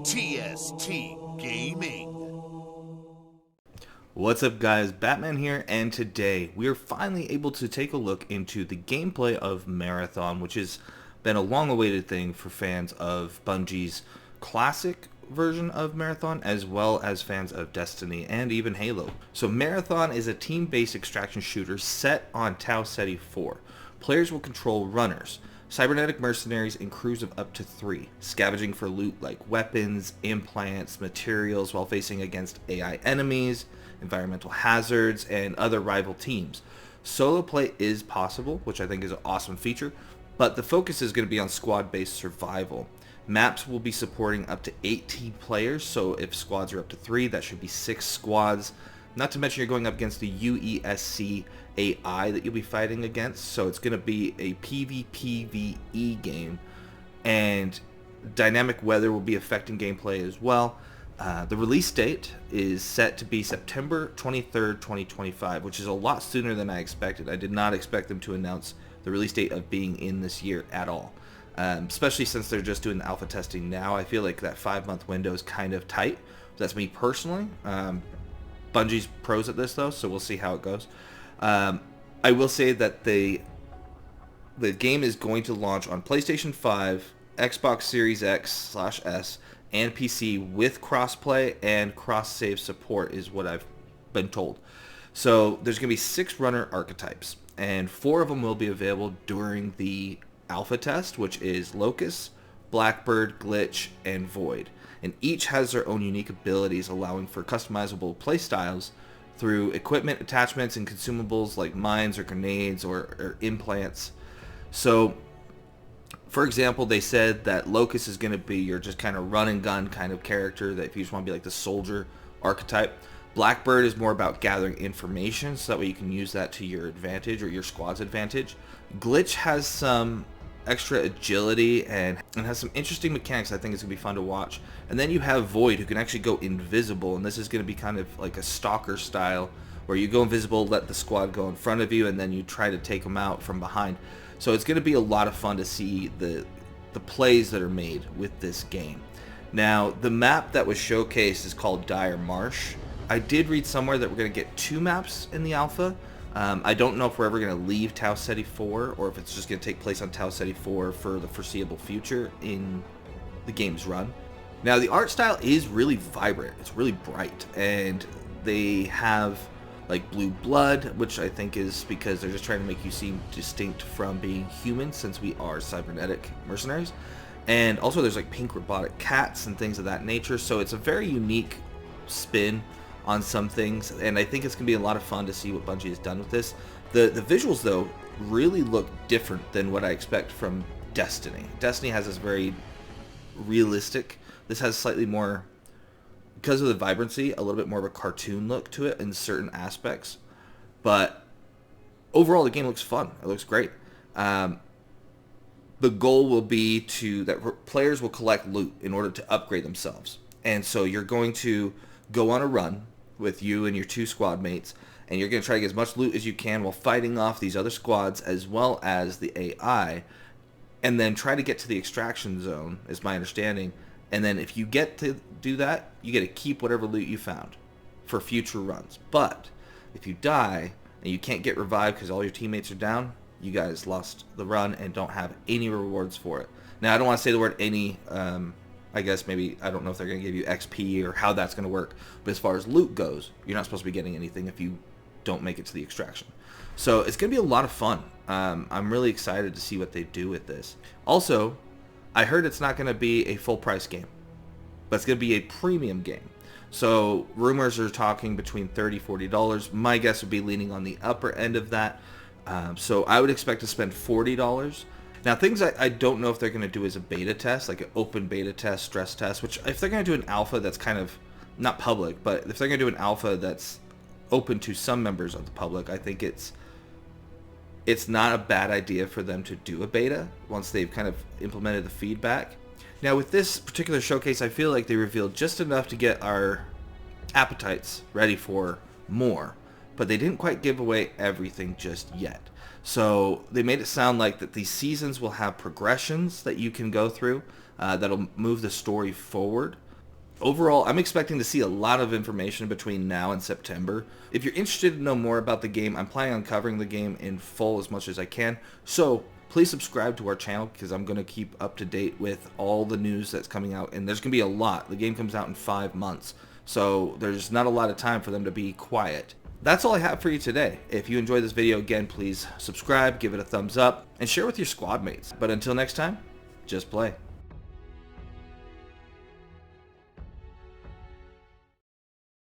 TST Gaming. What's up guys, Batman here, and today we are finally able to take a look into the gameplay of Marathon, which has been a long-awaited thing for fans of Bungie's classic version of Marathon, as well as fans of Destiny and even Halo. So Marathon is a team-based extraction shooter set on Tau Ceti 4. Players will control runners, cybernetic mercenaries, and crews of up to 3, scavenging for loot like weapons, implants, materials, while facing against AI enemies, environmental hazards, and other rival teams. Solo play is possible, which I think is an awesome feature, but the focus is going to be on squad-based survival. Maps will be supporting up to 18 players, so if squads are up to 3, that should be 6 squads. Not to mention you're going up against the UESC AI that you'll be fighting against, so it's going to be a PvPvE game, and dynamic weather will be affecting gameplay as well. The release date is set to be September 23rd, 2025, which is a lot sooner than I expected. I did not expect them to announce the release date of being in this year at all, especially since they're just doing the alpha testing now. I feel like that 5-month window is kind of tight. That's me personally. Bungie's pros at this though, so we'll see how it goes. I will say that the game is going to launch on PlayStation 5, Xbox Series X/S, and PC with crossplay and cross-save support is what I've been told. So there's going to be 6 runner archetypes, and 4 of them will be available during the alpha test, which is Locust, Blackbird, Glitch, and Void. And each has their own unique abilities, allowing for customizable playstyles through equipment attachments and consumables like mines or grenades or implants. So, for example, they said that Locust is going to be your just kind of run and gun kind of character, that if you just want to be like the soldier archetype. Blackbird is more about gathering information, so that way you can use that to your advantage or your squad's advantage. Glitch has some extra agility and has some interesting mechanics. I think it's going to be fun to watch. And then you have Void, who can actually go invisible, and this is going to be kind of like a stalker style, where you go invisible, let the squad go in front of you, and then you try to take them out from behind. So it's going to be a lot of fun to see the plays that are made with this game. Now, the map that was showcased is called Dire Marsh. I did read somewhere that we're going to get 2 maps in the alpha. I don't know if we're ever going to leave Tau Ceti 4, or if it's just going to take place on Tau Ceti 4 for the foreseeable future in the game's run. Now, the art style is really vibrant. It's really bright, and they have like blue blood, which I think is because they're just trying to make you seem distinct from being human, since we are cybernetic mercenaries. And also there's like pink robotic cats and things of that nature, so it's a very unique spin on some things, and I think it's going to be a lot of fun to see what Bungie has done with this. The visuals, though, really look different than what I expect from Destiny. Destiny has this very realistic, this has slightly more, because of the vibrancy, a little bit more of a cartoon look to it in certain aspects. But overall, the game looks fun. It looks great. The goal will be that players will collect loot in order to upgrade themselves. And so you're going to go on a run with you and your 2 squad mates, and you're going to try to get as much loot as you can while fighting off these other squads as well as the AI, and then try to get to the extraction zone, is my understanding. And then if you get to do that, you get to keep whatever loot you found for future runs. But if you die and you can't get revived because all your teammates are down, you guys lost the run and don't have any rewards for it. Now, I don't want to say the word any. I guess maybe, I don't know if they're going to give you XP or how that's going to work. But as far as loot goes, you're not supposed to be getting anything if you don't make it to the extraction. So it's going to be a lot of fun. I'm really excited to see what they do with this. Also, I heard it's not going to be a full price game, but it's going to be a premium game. So rumors are talking between $30, $40. My guess would be leaning on the upper end of that. So I would expect to spend $40. Now, things I don't know if they're going to do as a beta test, like an open beta test, stress test, which if they're going to do an alpha that's kind of, not public, but if they're going to do an alpha that's open to some members of the public, I think it's not a bad idea for them to do a beta once they've kind of implemented the feedback. Now, with this particular showcase, I feel like they revealed just enough to get our appetites ready for more, but they didn't quite give away everything just yet. So they made it sound like that these seasons will have progressions that you can go through that'll move the story forward. Overall, I'm expecting to see a lot of information between now and September. If you're interested to know more about the game, I'm planning on covering the game in full as much as I can. So please subscribe to our channel because I'm going to keep up to date with all the news that's coming out. And there's going to be a lot. The game comes out in 5 months. So there's not a lot of time for them to be quiet. That's all I have for you today. If you enjoyed this video, again, please subscribe, give it a thumbs up, and share with your squad mates. But until next time, just play.